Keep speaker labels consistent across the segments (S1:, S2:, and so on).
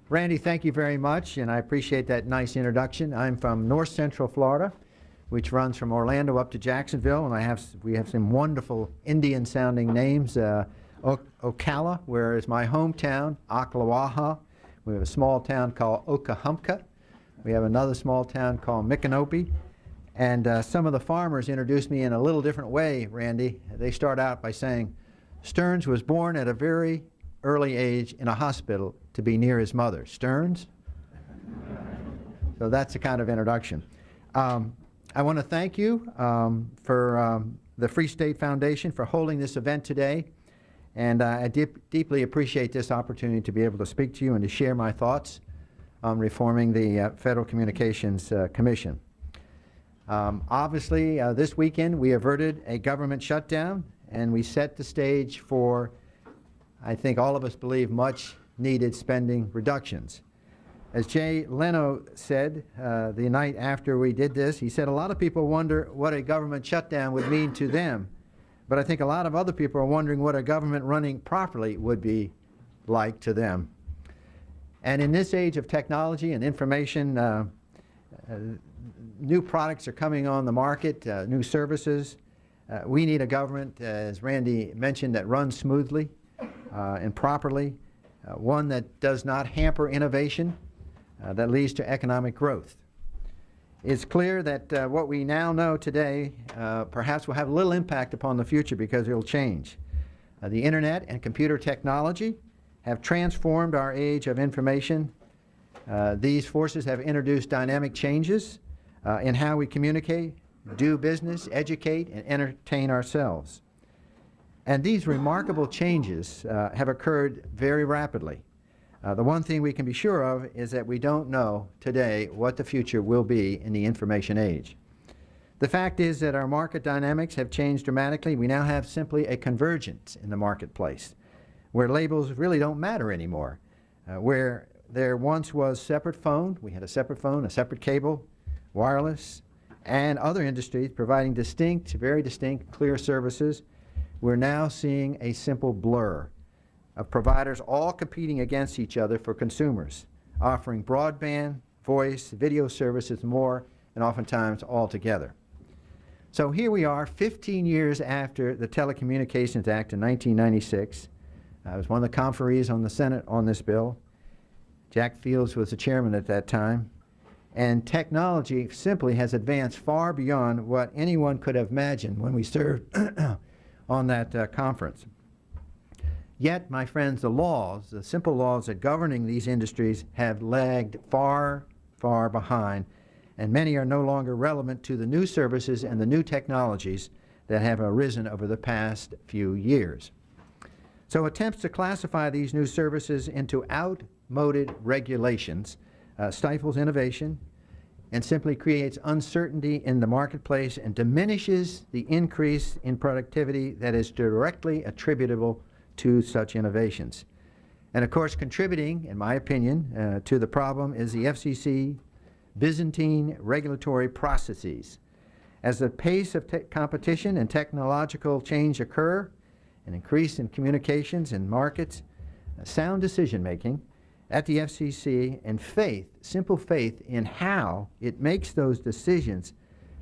S1: Randy, thank you very much, and I appreciate that nice introduction. I'm from North Central Florida, which runs from Orlando up to Jacksonville, and we have some wonderful Indian-sounding names. Ocala, where is my hometown, Ocklawaha. We have a small town called Okahumpka. We have another small town called Micanopy. And some of the farmers introduced me in a little different way, Randy. They start out by saying, Stearns was born at a very early age in a hospital to be near his mother. Stearns? So that's the kind of introduction. I want to thank you for the Free State Foundation for holding this event today. And I deeply appreciate this opportunity to be able to speak to you and to share my thoughts on reforming the Federal Communications Commission. Obviously, this weekend we averted a government shutdown, and we set the stage for, I think all of us believe, much needed spending reductions. As Jay Leno said the night after we did this, he said a lot of people wonder what a government shutdown would mean to them, but I think a lot of other people are wondering what a government running properly would be like to them. And in this age of technology and information, new products are coming on the market, new services. We need a government, as Randy mentioned, that runs smoothly and properly, one that does not hamper innovation, that leads to economic growth. It's clear that what we now know today perhaps will have little impact upon the future because it will change. The internet and computer technology have transformed our age of information. These forces have introduced dynamic changes in how we communicate, do business, educate, and entertain ourselves. And these remarkable changes have occurred very rapidly. The one thing we can be sure of is that we don't know today what the future will be in the information age. The fact is that our market dynamics have changed dramatically. We now have simply a convergence in the marketplace, where labels really don't matter anymore. Where there once was separate phone, we had a separate phone, a separate cable, wireless, and other industries providing distinct, very distinct, clear services, we're now seeing a simple blur of providers all competing against each other for consumers, offering broadband, voice, video services, more, and oftentimes all together. So here we are 15 years after the Telecommunications Act in 1996. I was one of the conferees on the Senate on this bill. Jack Fields was the chairman at that time. And technology simply has advanced far beyond what anyone could have imagined when we served on that conference. Yet, my friends, the laws, the simple laws that governing these industries have lagged far, far behind, and many are no longer relevant to the new services and the new technologies that have arisen over the past few years. So attempts to classify these new services into outmoded regulations stifles innovation and simply creates uncertainty in the marketplace and diminishes the increase in productivity that is directly attributable to such innovations. And of course, contributing, in my opinion, to the problem is the FCC Byzantine regulatory processes. As the pace of competition and technological change occur, an increase in communications and markets, sound decision-making at the FCC, and faith, simple faith in how it makes those decisions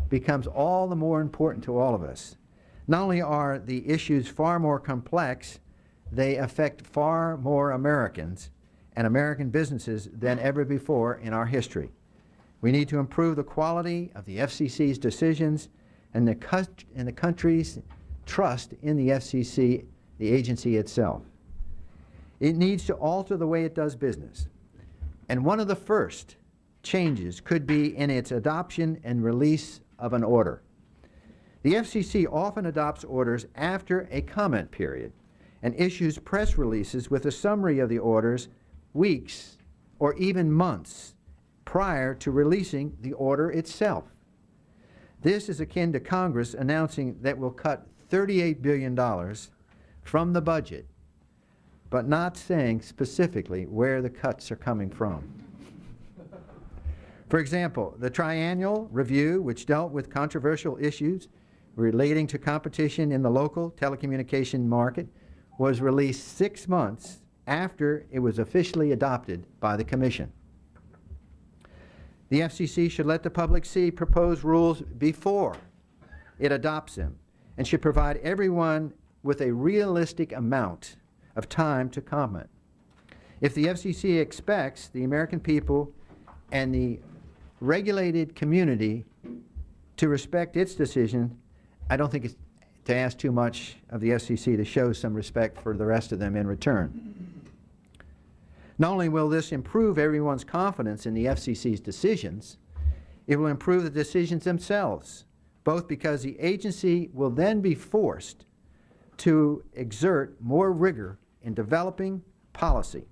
S1: becomes all the more important to all of us. Not only are the issues far more complex, they affect far more Americans and American businesses than ever before in our history. We need to improve the quality of the FCC's decisions and the country's trust in the FCC, the agency itself. It needs to alter the way it does business. And one of the first changes could be in its adoption and release of an order. The FCC often adopts orders after a comment period and issues press releases with a summary of the orders weeks or even months prior to releasing the order itself. This is akin to Congress announcing that we'll cut $38 billion from the budget, but not saying specifically where the cuts are coming from. For example, the triennial review, which dealt with controversial issues relating to competition in the local telecommunication market, was released 6 months after it was officially adopted by the Commission. The FCC should let the public see proposed rules before it adopts them and should provide everyone with a realistic amount of time to comment. If the FCC expects the American people and the regulated community to respect its decision, I don't think it's to ask too much of the FCC to show some respect for the rest of them in return. Not only will this improve everyone's confidence in the FCC's decisions, it will improve the decisions themselves, both because the agency will then be forced to exert more rigor in developing policy,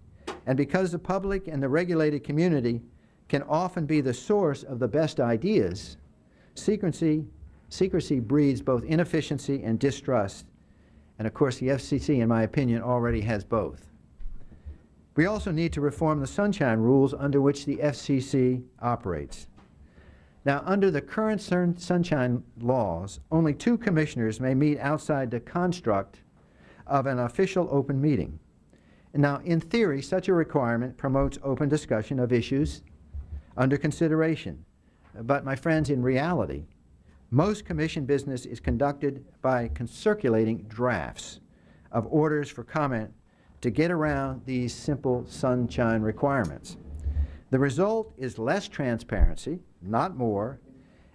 S1: and because the public and the regulated community can often be the source of the best ideas. Secrecy breeds both inefficiency and distrust, and of course the FCC, in my opinion, already has both. We also need to reform the sunshine rules under which the FCC operates. Now, under the current sunshine laws, only 2 commissioners may meet outside the construct of an official open meeting. Now, in theory, such a requirement promotes open discussion of issues under consideration. But, my friends, in reality, most commission business is conducted by circulating drafts of orders for comment to get around these simple sunshine requirements. The result is less transparency, not more,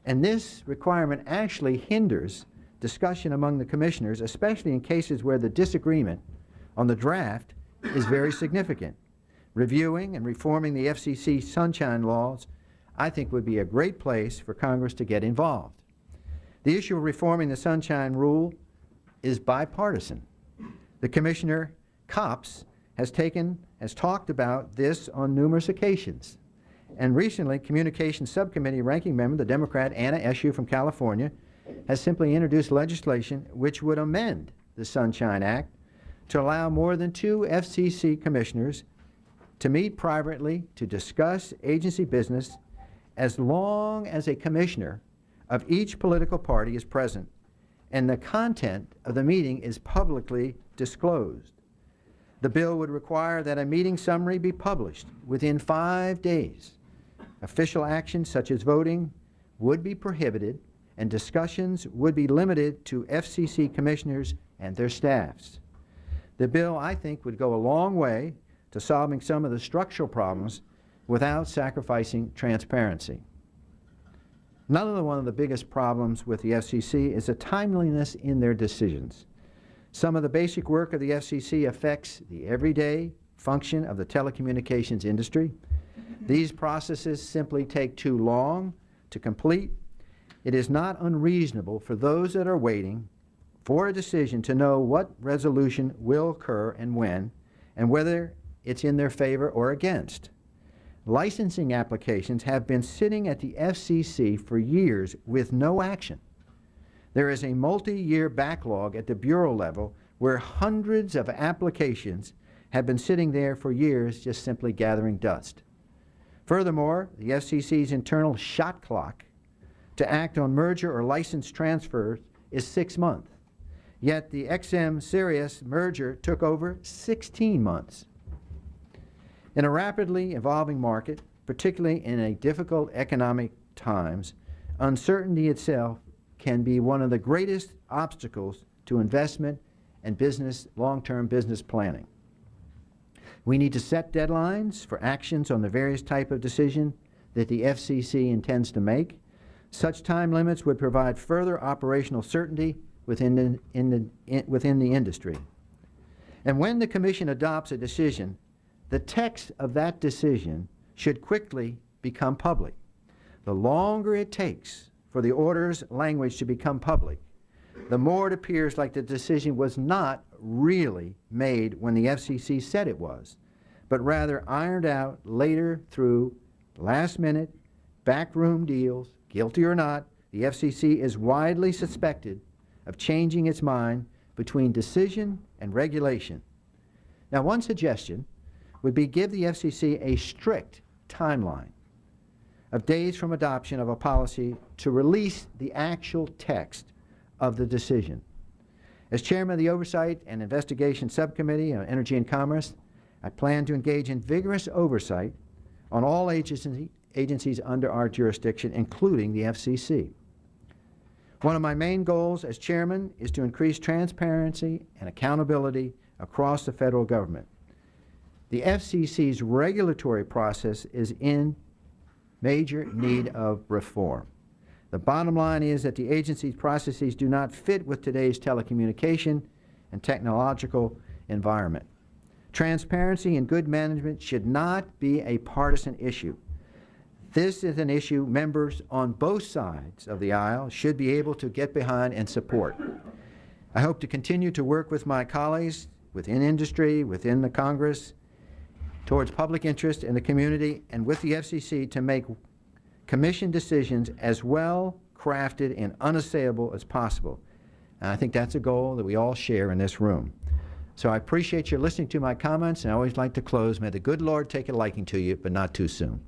S1: and this requirement actually hinders discussion among the commissioners, especially in cases where the disagreement on the draft is very significant. Reviewing and reforming the FCC sunshine laws, I think, would be a great place for Congress to get involved. The issue of reforming the sunshine rule is bipartisan. The Commissioner Copps has talked about this on numerous occasions. And recently, Communications Subcommittee Ranking Member, the Democrat Anna Eshoo from California, has simply introduced legislation which would amend the Sunshine Act to allow more than 2 FCC commissioners to meet privately to discuss agency business as long as a commissioner of each political party is present and the content of the meeting is publicly disclosed. The bill would require that a meeting summary be published within 5 days. Official actions such as voting would be prohibited, and discussions would be limited to FCC commissioners and their staffs. The bill, I think, would go a long way to solving some of the structural problems without sacrificing transparency. Another one of the biggest problems with the FCC is the timeliness in their decisions. Some of the basic work of the FCC affects the everyday function of the telecommunications industry. These processes simply take too long to complete. It is not unreasonable for those that are waiting for a decision to know what resolution will occur and when, and whether it's in their favor or against. Licensing applications have been sitting at the FCC for years with no action. There is a multi-year backlog at the bureau level where hundreds of applications have been sitting there for years just simply gathering dust. Furthermore, the FCC's internal shot clock to act on merger or license transfers is 6 months. Yet the XM-Sirius merger took over 16 months. In a rapidly evolving market, particularly in a difficult economic times, uncertainty itself can be one of the greatest obstacles to investment and long-term business planning. We need to set deadlines for actions on the various type of decision that the FCC intends to make. Such time limits would provide further operational certainty within the industry. And when the Commission adopts a decision, the text of that decision should quickly become public. The longer it takes for the order's language to become public, the more it appears like the decision was not really made when the FCC said it was, but rather ironed out later through last-minute, backroom deals. Guilty or not, the FCC is widely suspected of changing its mind between decision and regulation. Now, one suggestion would be give the FCC a strict timeline of days from adoption of a policy to release the actual text of the decision. As chairman of the Oversight and Investigation Subcommittee on Energy and Commerce, I plan to engage in vigorous oversight on all agencies under our jurisdiction, including the FCC. One of my main goals as chairman is to increase transparency and accountability across the federal government. The FCC's regulatory process is in major need of reform. The bottom line is that the agency's processes do not fit with today's telecommunication and technological environment. Transparency and good management should not be a partisan issue. This is an issue members on both sides of the aisle should be able to get behind and support. I hope to continue to work with my colleagues within industry, within the Congress, towards public interest in the community, and with the FCC to make Commission decisions as well crafted and unassailable as possible. And I think that's a goal that we all share in this room. So I appreciate your listening to my comments, and I always like to close. May the good Lord take a liking to you, but not too soon.